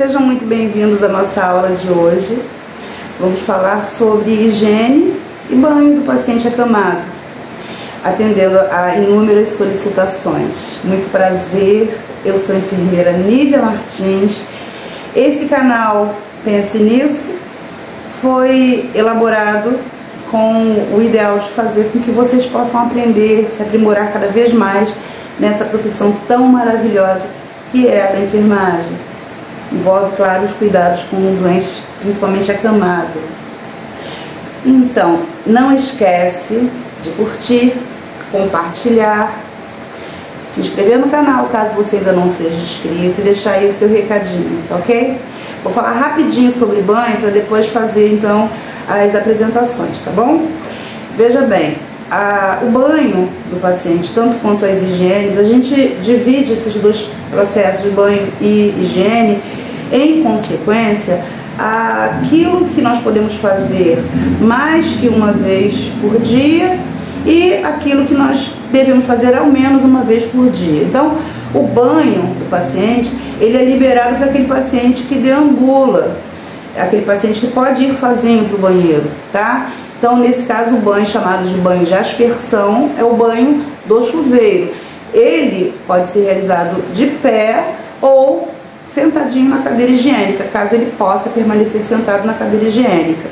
Sejam muito bem-vindos à nossa aula de hoje. Vamos falar sobre higiene e banho do paciente acamado, atendendo a inúmeras solicitações. Muito prazer, eu sou a enfermeira Nívia Martins. Esse canal Pense Nisso foi elaborado com o ideal de fazer com que vocês possam aprender, se aprimorar cada vez mais nessa profissão tão maravilhosa que é a da enfermagem. Envolve, claro, os cuidados com o doente, principalmente acamado. Então, não esquece de curtir, compartilhar, se inscrever no canal caso você ainda não seja inscrito e deixar aí o seu recadinho, tá ok? Vou falar rapidinho sobre banho para depois fazer então as apresentações, tá bom? Veja bem, o banho do paciente, tanto quanto as higienes, a gente divide esses dois processos de banho e higiene em consequência aquilo que nós podemos fazer mais que uma vez por dia e aquilo que nós devemos fazer ao menos uma vez por dia. Então, o banho do paciente, ele é liberado para aquele paciente que deambula, aquele paciente que pode ir sozinho para o banheiro, tá? Então, nesse caso, o banho chamado de banho de aspersão é o banho do chuveiro. Ele pode ser realizado de pé ou sentadinho na cadeira higiênica, caso ele possa permanecer sentado na cadeira higiênica.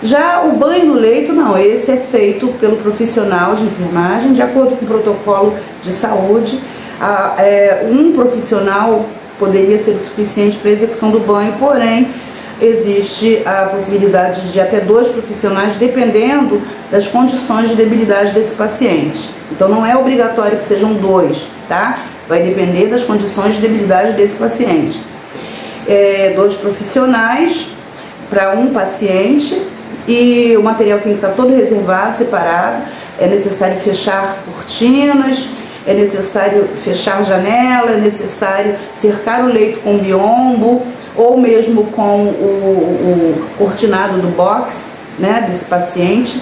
Já o banho no leito, não, esse é feito pelo profissional de enfermagem, de acordo com o protocolo de saúde. Um profissional poderia ser o suficiente para a execução do banho, porém, existe a possibilidade de até 2 profissionais, dependendo das condições de debilidade desse paciente. Então, não é obrigatório que sejam 2, tá? Vai depender das condições de debilidade desse paciente. 2 profissionais para um paciente e o material tem que estar todo reservado, separado. É necessário fechar cortinas, é necessário fechar janela, é necessário cercar o leito com biombo ou mesmo com o cortinado do box, né, desse paciente,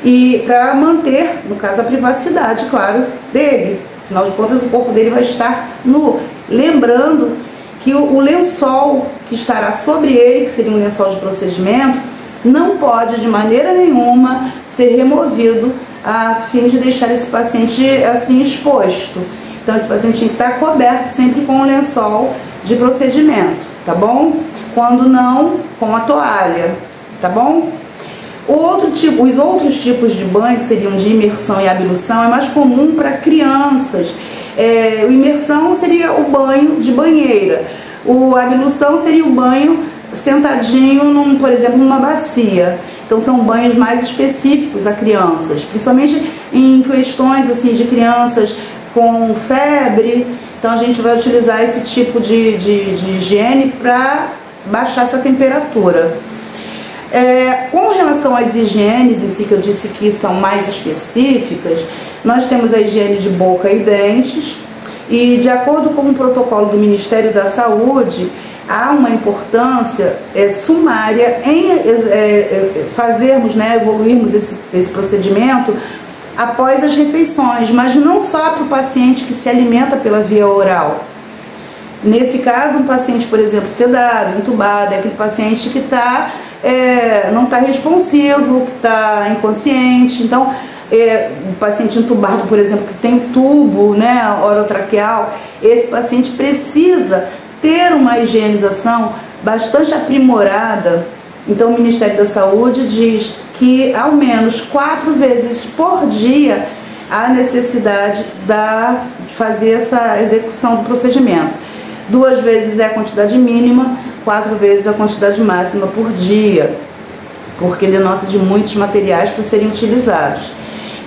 e para manter, no caso, a privacidade, claro, dele. Afinal de contas, o corpo dele vai estar nu. Lembrando que o lençol que estará sobre ele, que seria um lençol de procedimento, não pode de maneira nenhuma ser removido a fim de deixar esse paciente assim exposto. Então, esse paciente tem que estar coberto sempre com o lençol de procedimento, tá bom? Quando não, com a toalha, tá bom? Os outros tipos de banho, que seriam de imersão e ablução, é mais comum para crianças. O imersão seria o banho de banheira. A ablução seria o banho sentadinho, por exemplo, numa bacia. Então, são banhos mais específicos a crianças, principalmente em questões assim, de crianças com febre. Então, a gente vai utilizar esse tipo de higiene para baixar essa temperatura. Com relação às higienes em si, que eu disse que são mais específicas, nós temos a higiene de boca e dentes, e de acordo com o protocolo do Ministério da Saúde, há uma importância sumária em fazermos, evoluirmos esse procedimento após as refeições, mas não só para o paciente que se alimenta pela via oral. Nesse caso, um paciente, por exemplo, sedado, entubado, é aquele paciente que não está responsivo, que está inconsciente. Então, o paciente entubado, por exemplo, que tem tubo, orotraqueal, esse paciente precisa ter uma higienização bastante aprimorada. Então, o Ministério da Saúde diz que ao menos 4 vezes por dia há necessidade de fazer essa execução do procedimento. 2 vezes é a quantidade mínima, 4 vezes a quantidade máxima por dia, porque denota de muitos materiais para serem utilizados.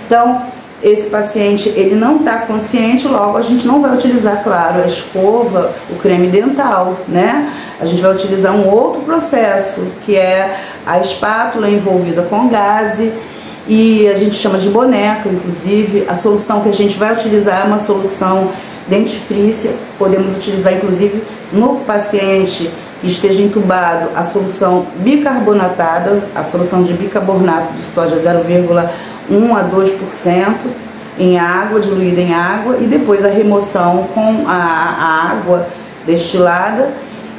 Então, esse paciente, ele não está consciente, logo a gente não vai utilizar, claro, a escova, o creme dental, né? A gente vai utilizar um outro processo, que é a espátula envolvida com gaze, e a gente chama de boneca, inclusive. A solução que a gente vai utilizar é uma solução dentifrícia. Podemos utilizar, inclusive, no paciente que esteja entubado, a solução bicarbonatada, a solução de bicarbonato de sódio 0,1 a 2% em água, diluída em água, e depois a remoção com a água destilada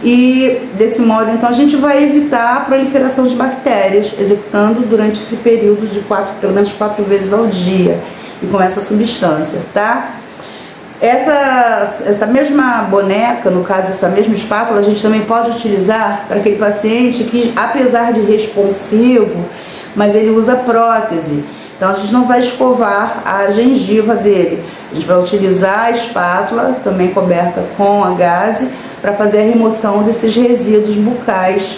E desse modo, então, a gente vai evitar a proliferação de bactérias, executando durante esse período de pelo menos 4 vezes ao dia, e com essa substância, tá? Essa mesma boneca, no caso, essa mesma espátula, a gente também pode utilizar para aquele paciente que, apesar de responsivo, mas ele usa prótese. Então a gente não vai escovar a gengiva dele. A gente vai utilizar a espátula, também coberta com a gaze, para fazer a remoção desses resíduos bucais.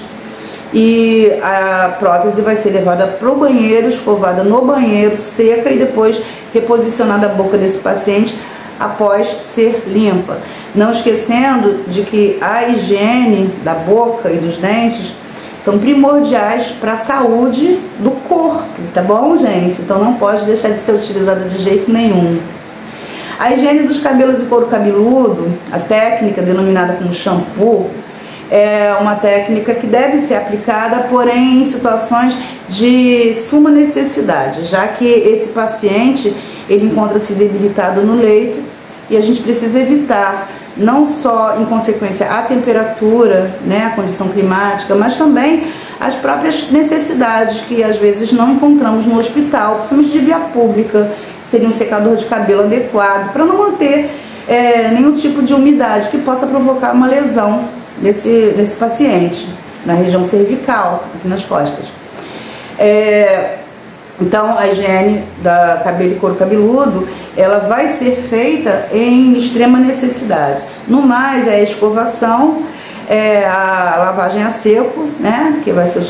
E a prótese vai ser levada para o banheiro, escovada no banheiro, seca e depois reposicionada a boca desse paciente após ser limpa. Não esquecendo de que a higiene da boca e dos dentes são primordiais para a saúde do corpo, tá bom, gente? Então não pode deixar de ser utilizada de jeito nenhum. A higiene dos cabelos e couro cabeludo, a técnica denominada como shampoo, é uma técnica que deve ser aplicada, porém em situações de suma necessidade, já que esse paciente ele encontra-se debilitado no leito e a gente precisa evitar não só em consequência a temperatura, né, a condição climática, mas também as próprias necessidades que às vezes não encontramos no hospital, principalmente de via pública. Seria um secador de cabelo adequado para não manter nenhum tipo de umidade que possa provocar uma lesão nesse paciente, na região cervical, aqui nas costas. Então a higiene da cabelo e couro cabeludo, ela vai ser feita em extrema necessidade. No mais, é a escovação, a lavagem a seco, né, que vai ser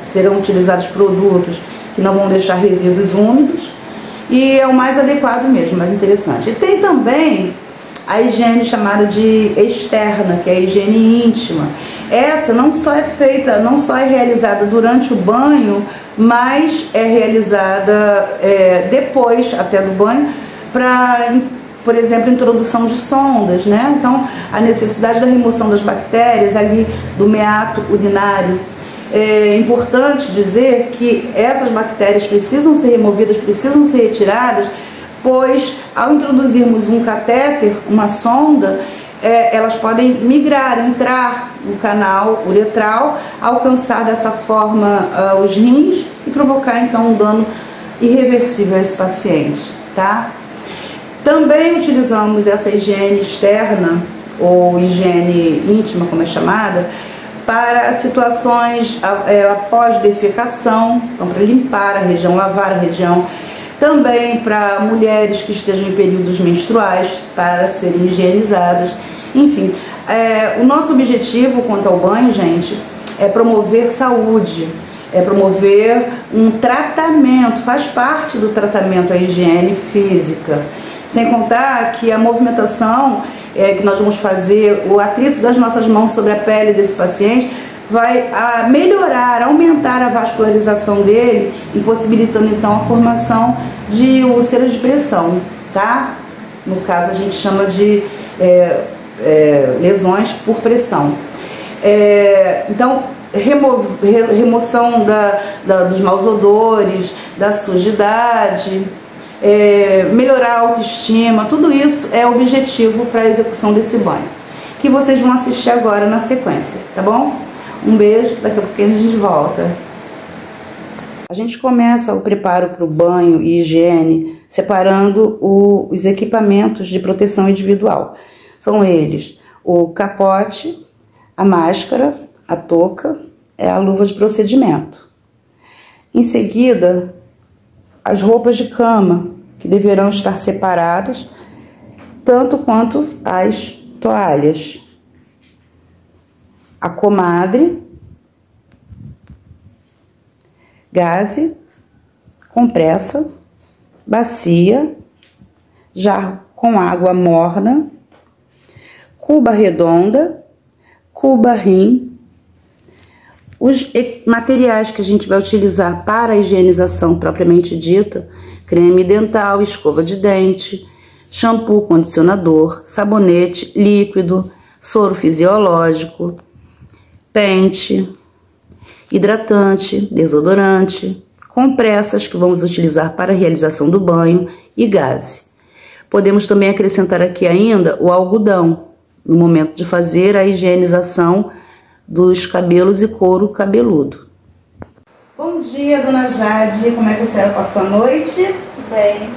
serão utilizados produtos que não vão deixar resíduos úmidos, e é o mais adequado mesmo, mais interessante. E tem também a higiene chamada de externa, que é a higiene íntima. Essa não só é realizada durante o banho, mas é realizada depois até do banho, para, por exemplo, introdução de sondas, né? Então, a necessidade da remoção das bactérias ali do meato urinário. É importante dizer que essas bactérias precisam ser removidas, precisam ser retiradas, pois ao introduzirmos um catéter, uma sonda, elas podem migrar, entrar no canal uretral, alcançar dessa forma os rins e provocar então um dano irreversível a esse paciente, tá? Também utilizamos essa higiene externa, ou higiene íntima, como é chamada, para situações após defecação, então para limpar a região, lavar a região. Também para mulheres que estejam em períodos menstruais, para serem higienizadas. Enfim, o nosso objetivo quanto ao banho, gente, é promover saúde, é promover um tratamento, faz parte do tratamento a higiene física. Sem contar que a movimentação que nós vamos fazer, o atrito das nossas mãos sobre a pele desse paciente, vai melhorar, aumentar a vascularização dele, impossibilitando então a formação de úlceras de pressão, tá? No caso a gente chama de lesões por pressão. Então, remoção dos maus odores, da sujidade, melhorar a autoestima, tudo isso é objetivo para a execução desse banho, que vocês vão assistir agora na sequência, tá bom? Um beijo, daqui a pouquinho a gente volta. A gente começa o preparo para o banho e higiene separando os equipamentos de proteção individual. São eles o capote, a máscara, a touca, a luva de procedimento. Em seguida, as roupas de cama, que deverão estar separadas, tanto quanto as toalhas. A comadre, gaze, compressa, bacia, jarro com água morna, cuba redonda, cuba rim. Os materiais que a gente vai utilizar para a higienização propriamente dita: creme dental, escova de dente, shampoo, condicionador, sabonete líquido, soro fisiológico, pente, hidratante, desodorante, compressas que vamos utilizar para a realização do banho e gaze. Podemos também acrescentar aqui ainda o algodão, no momento de fazer a higienização dos cabelos e couro cabeludo. Bom dia, dona Jade. Como é que a senhora passou a noite? Bem.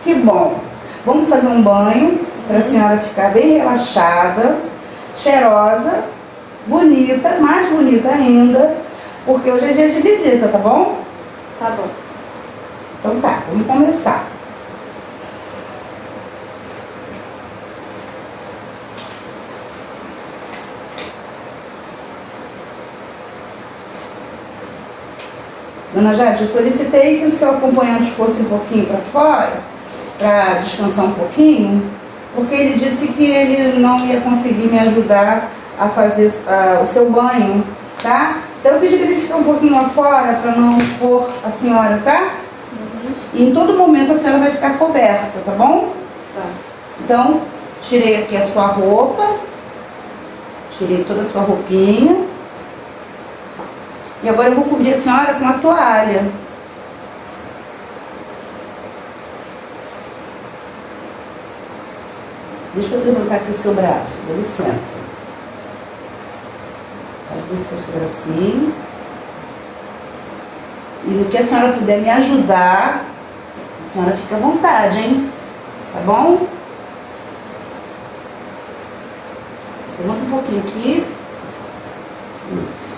Que bom. Vamos fazer um banho para a senhora ficar bem relaxada, cheirosa, bonita, mais bonita ainda, porque hoje é dia de visita, tá bom? Tá bom. Então tá, vamos começar. Dona Jade, eu solicitei que o seu acompanhante fosse um pouquinho para fora, para descansar um pouquinho, porque ele disse que ele não ia conseguir me ajudar a fazer o seu banho, tá? Então eu pedi para ele ficar um pouquinho lá fora, para não expor a senhora, tá? E em todo momento a senhora vai ficar coberta, tá bom? Tá. Então, tirei aqui a sua roupa, tirei toda a sua roupinha. E agora eu vou cobrir a senhora com a toalha. Deixa eu levantar aqui o seu braço, dá licença. Aqui o seu bracinho. E no que a senhora puder me ajudar, a senhora fica à vontade, hein? Tá bom? Levanta um pouquinho aqui. Isso.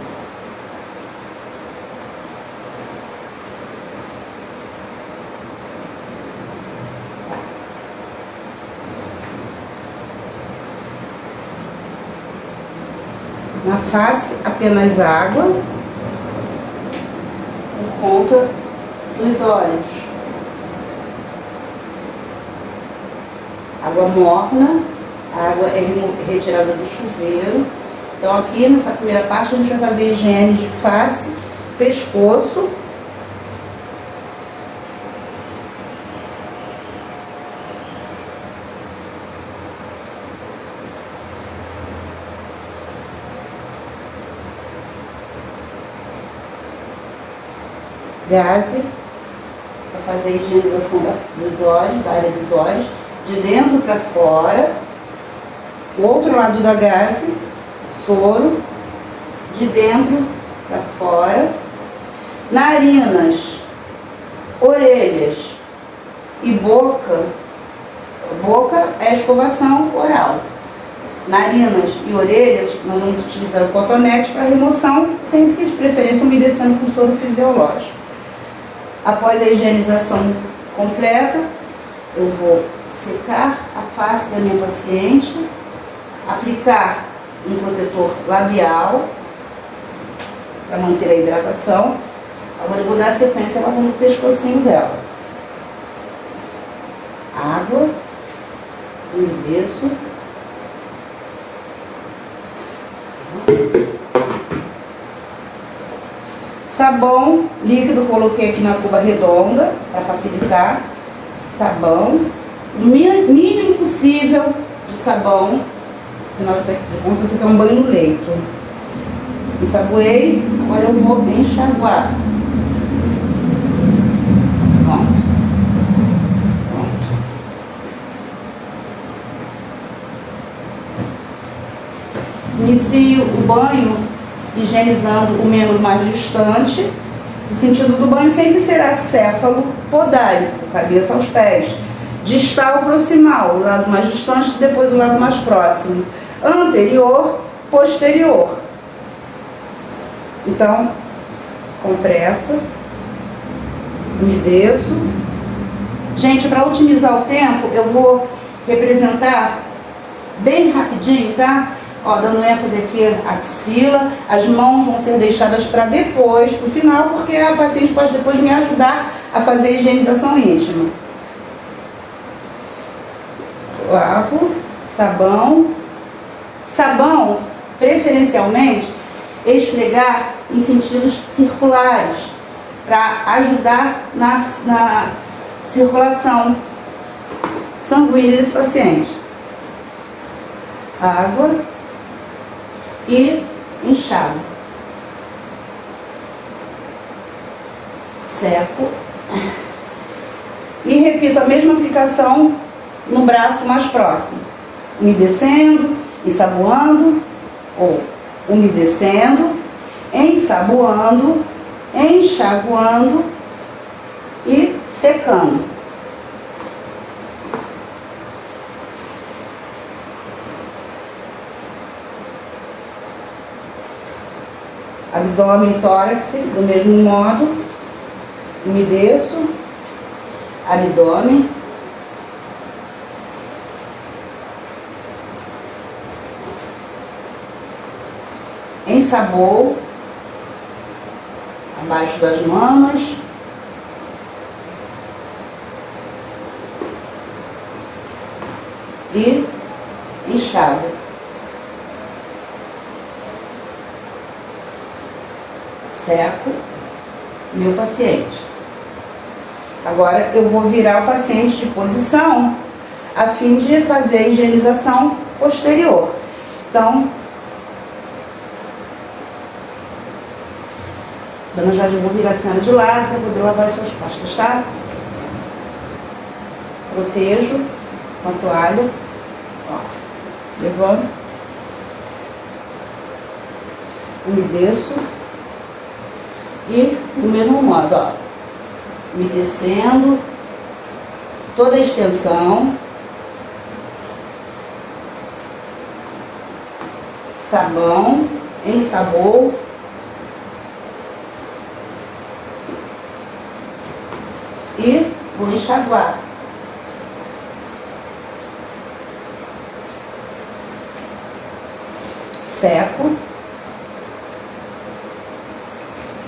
Na face, apenas água, por conta dos olhos. Água morna, a água é retirada do chuveiro. Então aqui nessa primeira parte a gente vai fazer higiene de face, pescoço. Gaze, para fazer a higienização dos olhos, da área dos olhos, de dentro para fora. O outro lado da gaze, soro, de dentro para fora. Narinas, orelhas e boca. Boca é a escovação oral. Narinas e orelhas, nós vamos utilizar o cotonete para remoção, sempre que de preferência umedecendo com soro fisiológico. Após a higienização completa, eu vou secar a face da minha paciente, aplicar um protetor labial para manter a hidratação. Agora eu vou dar sequência lavando o pescocinho dela. Água, umedeço. Sabão líquido, coloquei aqui na cuba redonda, para facilitar. Sabão, o mínimo possível de sabão, afinal de contas, isso aqui é um banho no leito. Ensaboei, agora eu vou enxaguar. Pronto. Pronto. Inicio o banho higienizando o membro mais distante. O sentido do banho sempre será céfalo podárico, cabeça aos pés. Distal proximal, o lado mais distante, depois o lado mais próximo. Anterior, posterior. Então, compressa, umedeço. Gente, para otimizar o tempo, eu vou representar bem rapidinho, tá? Ó, dando ênfase aqui a axila, as mãos vão ser deixadas para depois, para o final, porque a paciente pode depois me ajudar a fazer a higienização íntima. Lavo, sabão. Sabão, preferencialmente, esfregar em sentidos circulares, para ajudar na circulação sanguínea desse paciente. Água e enxago. Seco. E repito a mesma aplicação no braço mais próximo. Umedecendo ensaboando ou umedecendo, ensaboando, enxaguando e secando. Abdômen e tórax, do mesmo modo, umedeço, abdômen, ensaboo, abaixo das mamas, e enxago. Seco meu paciente. Agora eu vou virar o paciente de posição a fim de fazer a higienização posterior. Então, Dona Jorge, eu vou virar a senhora de lado para poder lavar as suas costas, tá? Protejo com a toalha, ó, levando, umedeço e do mesmo modo, ó, umedecendo toda a extensão, sabão, ensaboo, e vou enxaguar. Seco.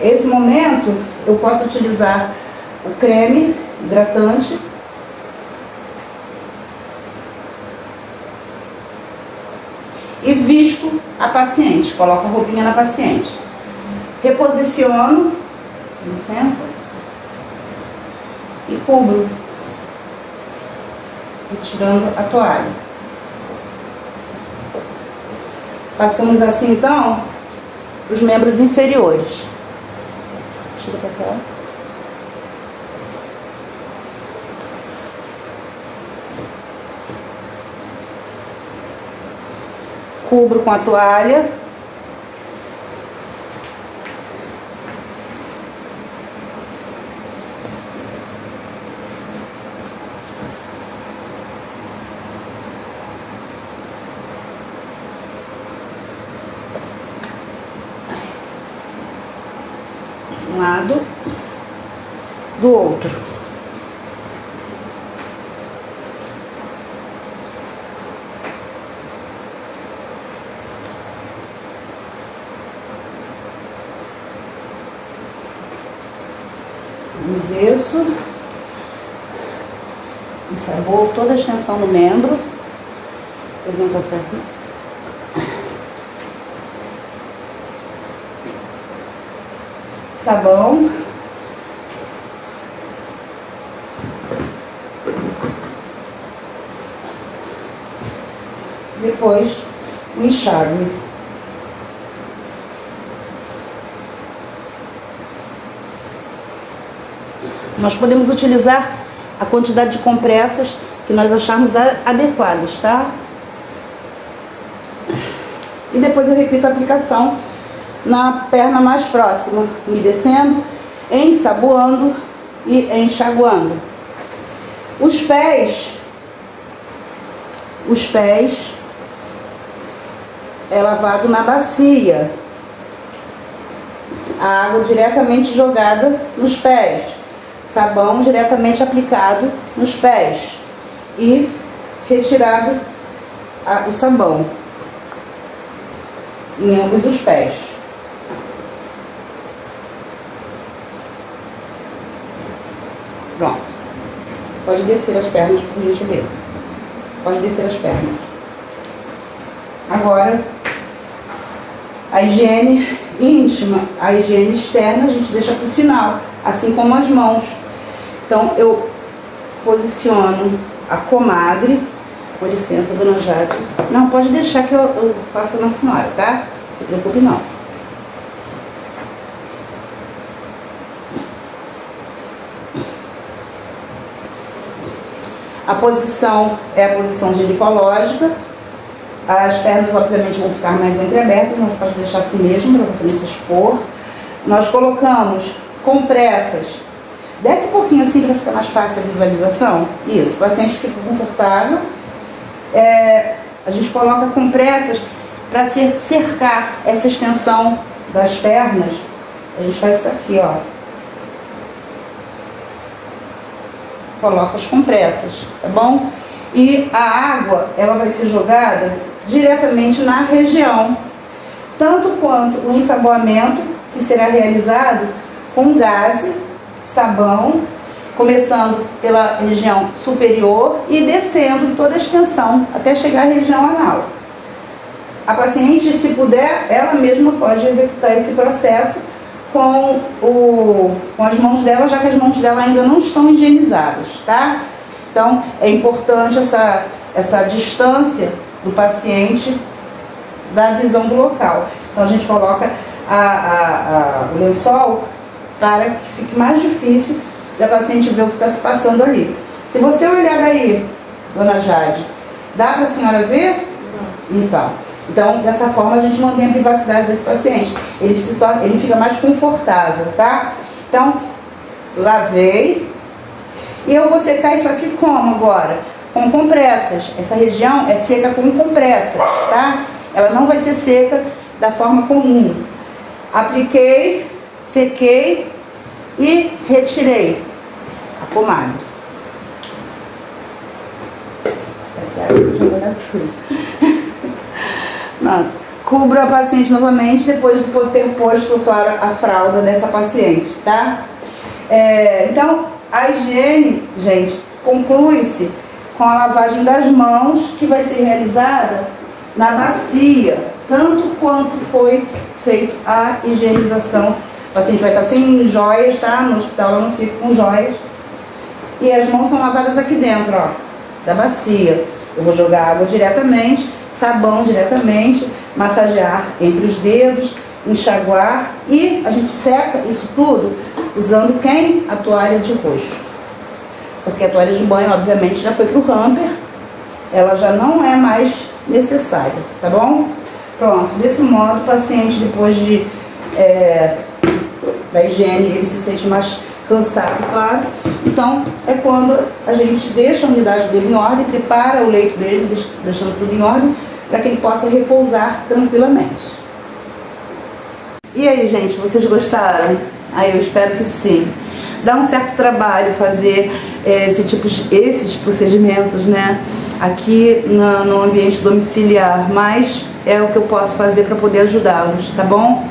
Esse momento eu posso utilizar o creme hidratante e visto a paciente, coloco a roupinha na paciente, reposiciono, licença, e cubro, retirando a toalha. Passamos assim então os membros inferiores. Tira pra cá. Cubro com a toalha. Um lado do outro. Umedeço, ensaboo toda a extensão do membro. Pegando a perna. Sabão, depois o enxágue. Nós podemos utilizar a quantidade de compressas que nós acharmos adequadas, tá? E depois eu repito a aplicação na perna mais próxima, umedecendo, ensaboando e enxaguando. Os pés é lavado na bacia, a água diretamente jogada nos pés, sabão diretamente aplicado nos pés e retirado o sabão em ambos os pés. Pronto. Pode descer as pernas, por gentileza. Pode descer as pernas. Agora, a higiene íntima, a higiene externa, a gente deixa para o final, assim como as mãos. Então, eu posiciono a comadre. Com licença, Dona Jade. Não, pode deixar que eu faço na senhora, tá? Não se preocupe, não. A posição é a posição ginecológica. As pernas, obviamente, vão ficar mais entreabertas, nós podemos deixar assim mesmo, para você não se expor. Nós colocamos compressas. Desce um pouquinho assim para ficar mais fácil a visualização. Isso, o paciente fica confortável. A gente coloca compressas para cercar essa extensão das pernas. A gente faz isso aqui, ó. Coloca as compressas, tá bom? E a água, ela vai ser jogada diretamente na região, tanto quanto o ensaboamento, que será realizado com gaze, sabão, começando pela região superior e descendo toda a extensão até chegar à região anal. A paciente, se puder, ela mesma pode executar esse processo com as mãos dela, já que as mãos dela ainda não estão higienizadas, tá? Então, é importante essa distância do paciente da visão do local. Então, a gente coloca o lençol para que fique mais difícil da paciente ver o que está se passando ali. Se você olhar daí, dona Jade, dá para a senhora ver? Não. Então, dessa forma, a gente mantém a privacidade desse paciente. Ele fica mais confortável, tá? Então, lavei. E eu vou secar isso aqui como agora? Com compressas. Essa região é seca com compressas, tá? Ela não vai ser seca da forma comum. Apliquei, sequei e retirei a pomada. Essa água já vai dar tudo. Pronto. Cubro a paciente novamente depois de ter posto, claro, a fralda dessa paciente, tá? Então, a higiene, gente, conclui-se com a lavagem das mãos, que vai ser realizada na bacia, tanto quanto foi feita a higienização. O paciente vai estar sem joias, tá? No hospital ela não fica com joias. E as mãos são lavadas aqui dentro, ó, da bacia. Eu vou jogar água diretamente, sabão diretamente, massagear entre os dedos, enxaguar e a gente seca isso tudo usando quem? A toalha de rosto. Porque a toalha de banho, obviamente, já foi para o hamper, ela já não é mais necessária, tá bom? Pronto, desse modo o paciente, depois da higiene, ele se sente mais cansado, claro. Então, é quando a gente deixa a unidade dele em ordem, prepara o leito dele, deixando tudo em ordem, para que ele possa repousar tranquilamente. E aí, gente, vocês gostaram? Eu espero que sim. Dá um certo trabalho fazer esses procedimentos, né, aqui no ambiente domiciliar, mas é o que eu posso fazer para poder ajudá-los, tá bom?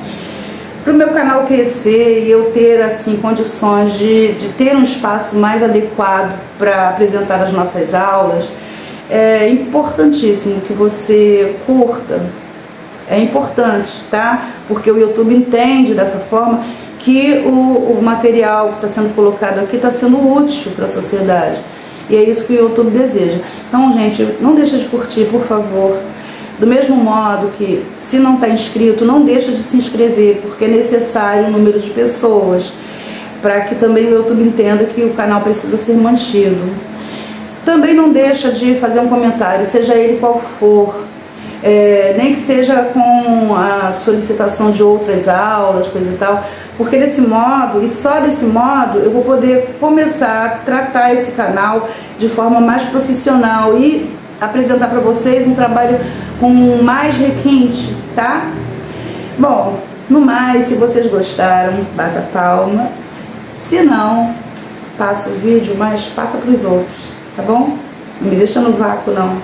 Para o meu canal crescer e eu ter assim condições de ter um espaço mais adequado para apresentar as nossas aulas, é importantíssimo que você curta. É importante, tá? Porque o YouTube entende dessa forma que o material que está sendo colocado aqui está sendo útil para a sociedade. E é isso que o YouTube deseja. Então, gente, não deixa de curtir, por favor. Do mesmo modo que, se não está inscrito, não deixa de se inscrever, porque é necessário um número de pessoas, para que também o YouTube entenda que o canal precisa ser mantido. Também não deixa de fazer um comentário, seja ele qual for, nem que seja com a solicitação de outras aulas, coisa e tal, porque desse modo, e só desse modo, eu vou poder começar a tratar esse canal de forma mais profissional e apresentar para vocês um trabalho com mais requinte, tá? Bom, no mais, se vocês gostaram, bata palma. Se não, passa o vídeo, mas passa para os outros, tá bom? Não me deixa no vácuo, não.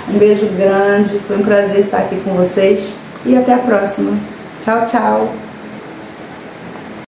Um beijo grande, foi um prazer estar aqui com vocês e até a próxima. Tchau, tchau!